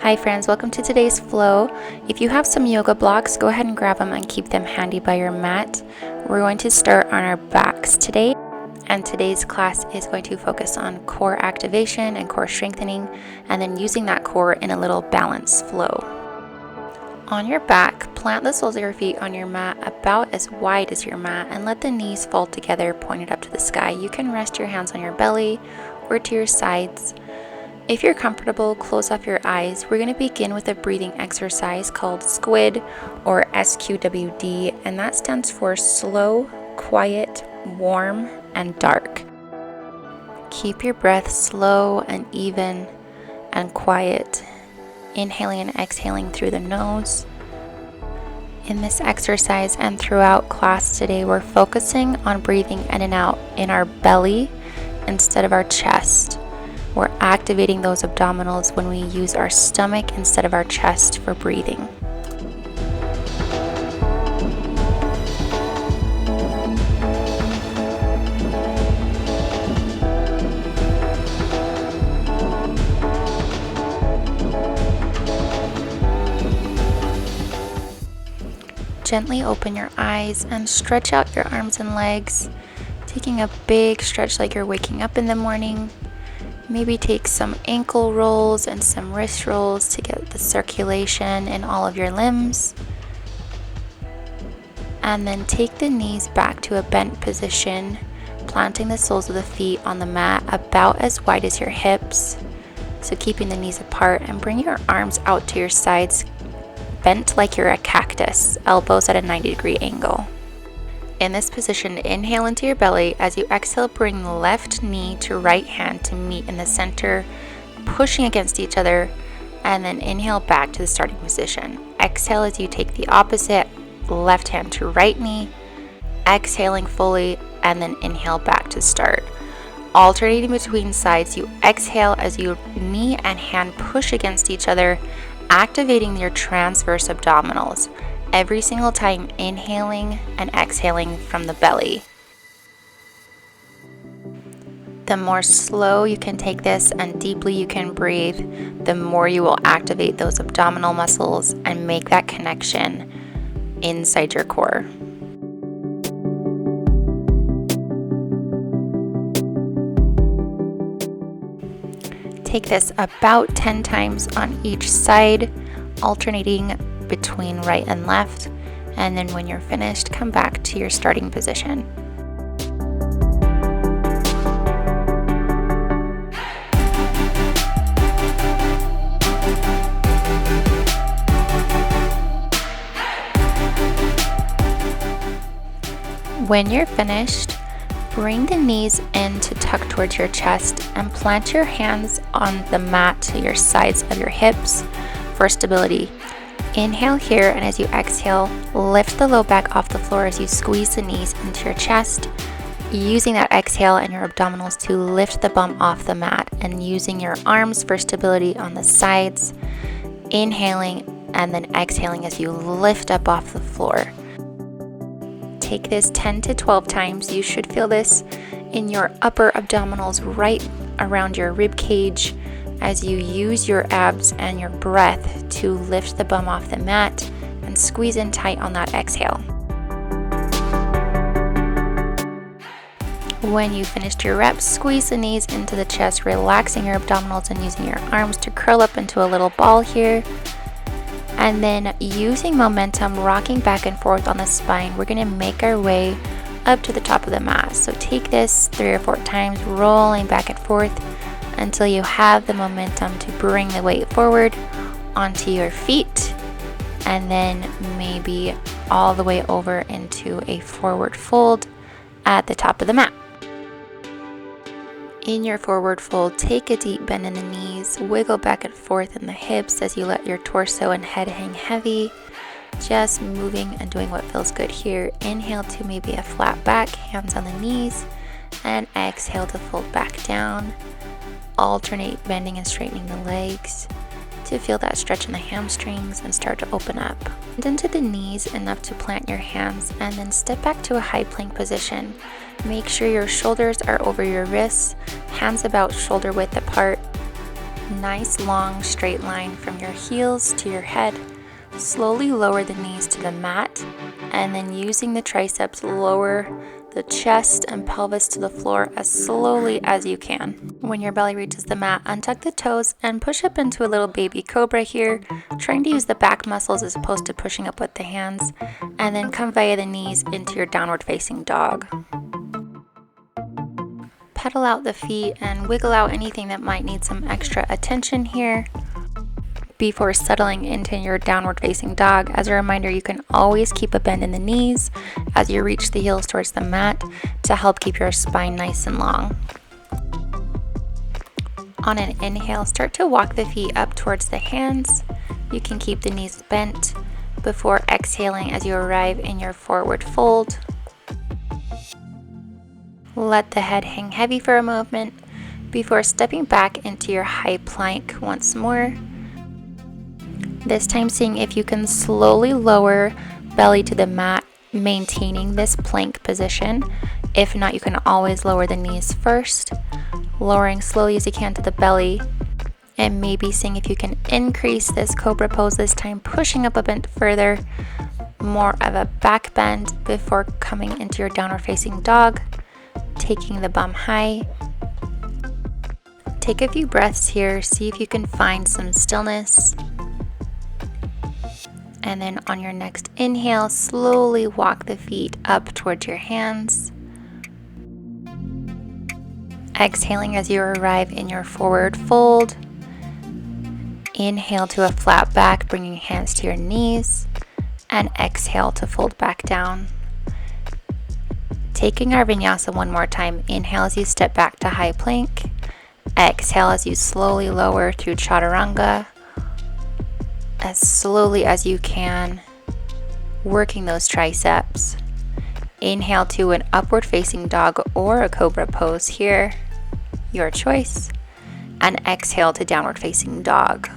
Hi friends, welcome to today's flow. If you have some yoga blocks, go ahead and grab them and keep them handy by your mat. We're going to start on our backs today, and today's class is going to focus on core activation and core strengthening, and then using that core in a little balance flow. On your back, plant the soles of your feet on your mat about as wide as your mat and let the knees fold together, pointed up to the sky. You can rest your hands on your belly or to your sides. If you're comfortable, close off your eyes. We're going to begin with a breathing exercise called SQUD or SQWD, and that stands for slow, quiet, warm, and dark. Keep your breath slow and even and quiet, inhaling and exhaling through the nose. In this exercise and throughout class today, we're focusing on breathing in and out in our belly instead of our chest. We're activating those abdominals when we use our stomach instead of our chest for breathing. Gently open your eyes and stretch out your arms and legs, taking a big stretch like you're waking up in the morning. Maybe take some ankle rolls and some wrist rolls to get the circulation in all of your limbs. And then take the knees back to a bent position, planting the soles of the feet on the mat about as wide as your hips. So keeping the knees apart, and bring your arms out to your sides, bent like you're a cactus, elbows at a 90-degree angle. In this position, inhale into your belly. As you exhale, bring the left knee to right hand to meet in the center, pushing against each other, and then inhale back to the starting position. Exhale as you take the opposite, left hand to right knee, exhaling fully, and then inhale back to start. Alternating between sides, you exhale as your knee and hand push against each other, activating your transverse abdominals. Every single time, inhaling and exhaling from the belly. The more slow you can take this and deeply you can breathe, the more you will activate those abdominal muscles and make that connection inside your core. Take this about 10 times on each side, alternating between right and left, and then when you're finished, come back to your starting position. When you're finished, bring the knees in to tuck towards your chest and plant your hands on the mat to your sides of your hips for stability. Inhale here, and as you exhale, lift the low back off the floor as you squeeze the knees into your chest, using that exhale and your abdominals to lift the bum off the mat, and using your arms for stability on the sides, inhaling and then exhaling as you lift up off the floor. Take this 10 to 12 times. You should feel this in your upper abdominals right around your rib cage, as you use your abs and your breath to lift the bum off the mat and squeeze in tight on that exhale. When you finished your reps, squeeze the knees into the chest, relaxing your abdominals and using your arms to curl up into a little ball here. And then using momentum, rocking back and forth on the spine, we're going to make our way up to the top of the mat. So take this 3 or 4 times, rolling back and forth until you have the momentum to bring the weight forward onto your feet, and then maybe all the way over into a forward fold at the top of the mat. In your forward fold, take a deep bend in the knees, wiggle back and forth in the hips as you let your torso and head hang heavy, just moving and doing what feels good here. Inhale to maybe a flat back, hands on the knees, and exhale to fold back down. Alternate bending and straightening the legs to feel that stretch in the hamstrings and start to open up. And into the knees enough to plant your hands, and then step back to a high plank position. Make sure your shoulders are over your wrists, hands about shoulder width apart, Nice long straight line from your heels to your head. Slowly lower the knees to the mat, and then using the triceps, lower the chest and pelvis to the floor as slowly as you can. When your belly reaches the mat, untuck the toes and push up into a little baby cobra here, trying to use the back muscles as opposed to pushing up with the hands, and then come via the knees into your downward facing dog. Pedal out the feet and wiggle out anything that might need some extra attention here before settling into your downward facing dog. As a reminder, you can always keep a bend in the knees as you reach the heels towards the mat to help keep your spine nice and long. On an inhale, start to walk the feet up towards the hands. You can keep the knees bent before exhaling as you arrive in your forward fold. Let the head hang heavy for a moment before stepping back into your high plank once more. This time seeing if you can slowly lower belly to the mat, maintaining this plank position. If not, you can always lower the knees first, lowering slowly as you can to the belly, and maybe seeing if you can increase this cobra pose this time, pushing up a bit further, more of a back bend before coming into your downward facing dog, taking the bum high. Take a few breaths here, see if you can find some stillness. And then on your next inhale, slowly walk the feet up towards your hands. Exhaling as you arrive in your forward fold. Inhale to a flat back, bringing hands to your knees. And exhale to fold back down. Taking our vinyasa one more time. Inhale as you step back to high plank. Exhale as you slowly lower through chaturanga. As slowly as you can, working those triceps. Inhale to an upward facing dog or a cobra pose here, your choice, and exhale to downward facing dog.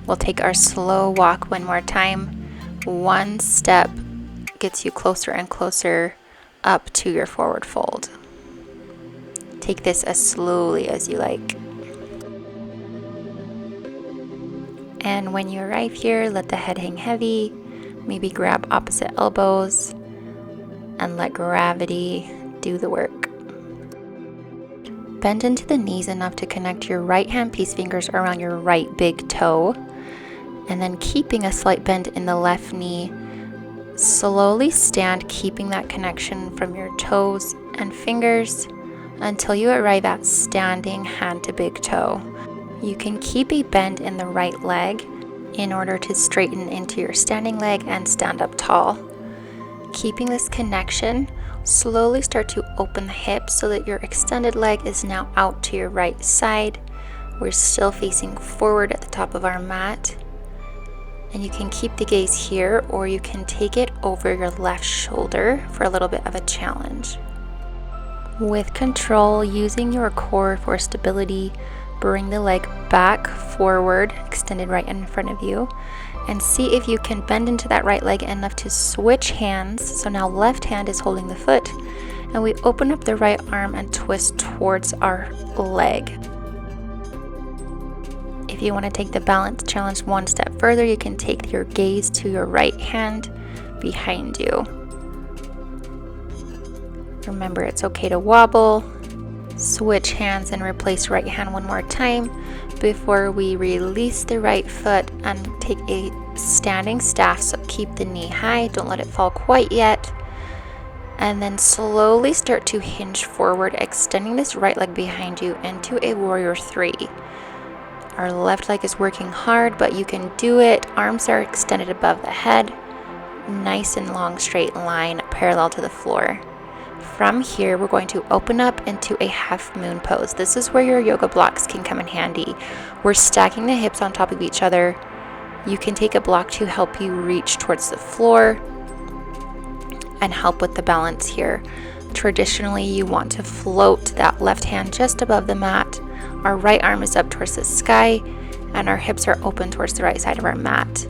We'll take our slow walk one more time. One step gets you closer and closer up to your forward fold. Take this as slowly as you like. And when you arrive here, let the head hang heavy. Maybe grab opposite elbows and let gravity do the work. Bend into the knees enough to connect your right hand peace fingers around your right big toe. And then keeping a slight bend in the left knee, slowly stand, keeping that connection from your toes and fingers until you arrive at standing hand to big toe. You can keep a bend in the right leg in order to straighten into your standing leg and stand up tall. Keeping this connection, slowly start to open the hips so that your extended leg is now out to your right side. We're still facing forward at the top of our mat. And you can keep the gaze here, or you can take it over your left shoulder for a little bit of a challenge. With control, using your core for stability, bring the leg back forward, extended right in front of you, and see if you can bend into that right leg enough to switch hands. So now left hand is holding the foot, and we open up the right arm and twist towards our leg. If you want to take the balance challenge one step further, you can take your gaze to your right hand behind you. Remember, it's okay to wobble. Switch hands and replace right hand one more time before we release the right foot and take a standing staff. So keep the knee high, don't let it fall quite yet. And then slowly start to hinge forward, extending this right leg behind you into a warrior three. Our left leg is working hard, but you can do it. Arms are extended above the head. Nice and long straight line parallel to the floor. From here, we're going to open up into a half moon pose. This is where your yoga blocks can come in handy. We're stacking the hips on top of each other. You can take a block to help you reach towards the floor and help with the balance here. Traditionally, you want to float that left hand just above the mat. Our right arm is up towards the sky, and our hips are open towards the right side of our mat.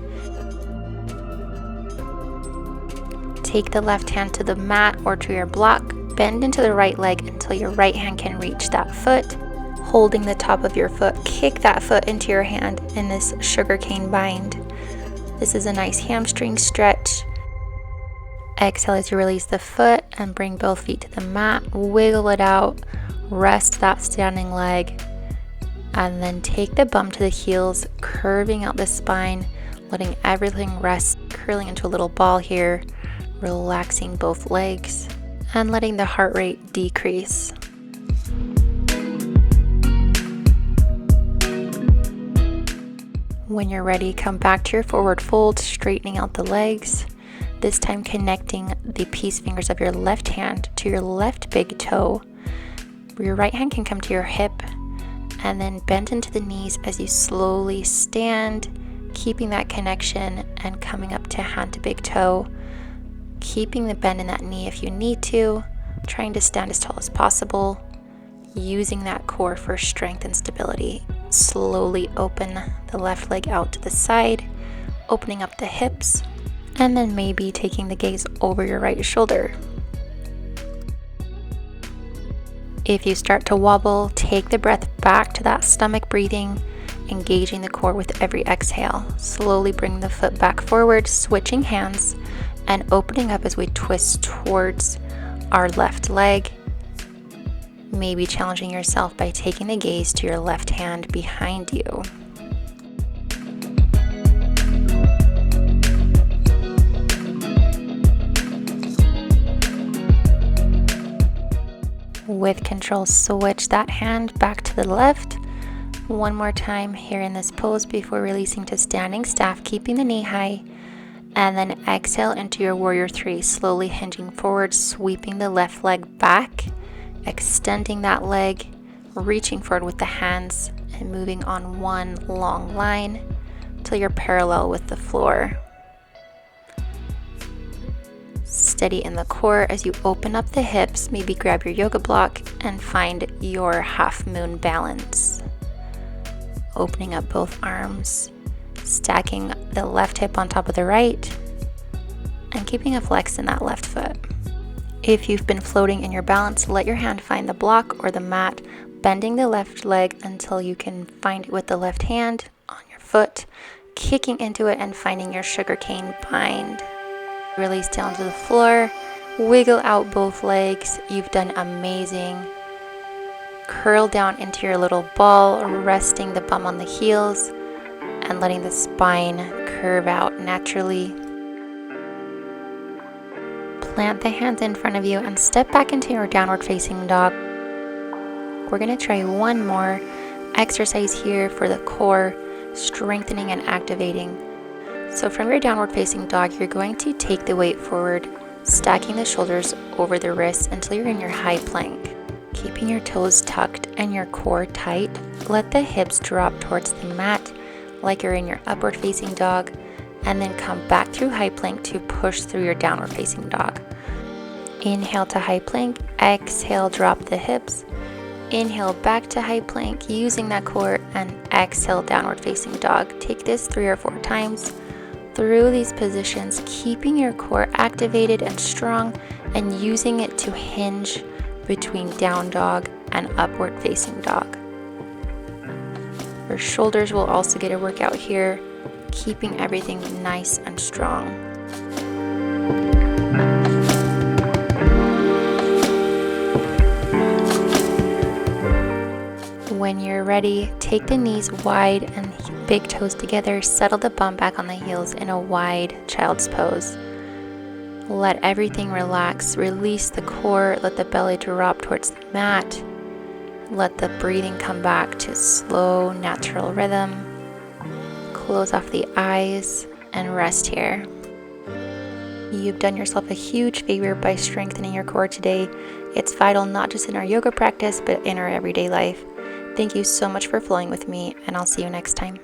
Take the left hand to the mat or to your block, bend into the right leg until your right hand can reach that foot. Holding the top of your foot, kick that foot into your hand in this sugarcane bind. This is a nice hamstring stretch. Exhale as you release the foot and bring both feet to the mat. Wiggle it out, rest that standing leg, and then take the bum to the heels, curving out the spine, letting everything rest, curling into a little ball here, relaxing both legs, and letting the heart rate decrease. When you're ready, come back to your forward fold, straightening out the legs. This time connecting the peace fingers of your left hand to your left big toe. Your right hand can come to your hip, and then bend into the knees as you slowly stand, keeping that connection and coming up to hand to big toe. Keeping the bend in that knee if you need to, trying to stand as tall as possible, using that core for strength and stability. Slowly open the left leg out to the side, opening up the hips, and then maybe taking the gaze over your right shoulder. If you start to wobble, take the breath back to that stomach breathing, engaging the core with every exhale. Slowly bring the foot back forward, switching hands, and opening up as we twist towards our left leg. Maybe challenging yourself by taking the gaze to your left hand behind you. With control, switch that hand back to the left. One more time here in this pose before releasing to standing staff, keeping the knee high. And then exhale into your warrior three, slowly hinging forward, sweeping the left leg back, extending that leg, reaching forward with the hands, and moving on one long line till you're parallel with the floor. Steady in the core as you open up the hips, maybe grab your yoga block and find your half moon balance. Opening up both arms, stacking the left hip on top of the right, and keeping a flex in that left foot. If you've been floating in your balance, let your hand find the block or the mat, bending the left leg until you can find it with the left hand on your foot, kicking into it and finding your sugarcane bind. Release down to the floor, wiggle out both legs. You've done amazing. Curl down into your little ball, resting the bum on the heels and letting the spine curve out naturally. Plant the hands in front of you and step back into your downward facing dog. We're going to try one more exercise here for the core, strengthening and activating. So from your downward facing dog, you're going to take the weight forward, stacking the shoulders over the wrists until you're in your high plank. Keeping your toes tucked and your core tight, let the hips drop towards the mat like you're in your upward facing dog, and then come back through high plank to push through your downward facing dog. Inhale to high plank, exhale, drop the hips. Inhale back to high plank using that core, and exhale, downward facing dog. Take this 3 or 4 times. Through these positions, keeping your core activated and strong and using it to hinge between down dog and upward facing dog. Your shoulders will also get a workout here, keeping everything nice and strong. When you're ready, take the knees wide and big toes together, settle the bum back on the heels in a wide child's pose. Let everything relax, release the core, let the belly drop towards the mat. Let the breathing come back to slow, natural rhythm. Close off the eyes and rest here. You've done yourself a huge favor by strengthening your core today. It's vital not just in our yoga practice, but in our everyday life. Thank you so much for flowing with me, and I'll see you next time.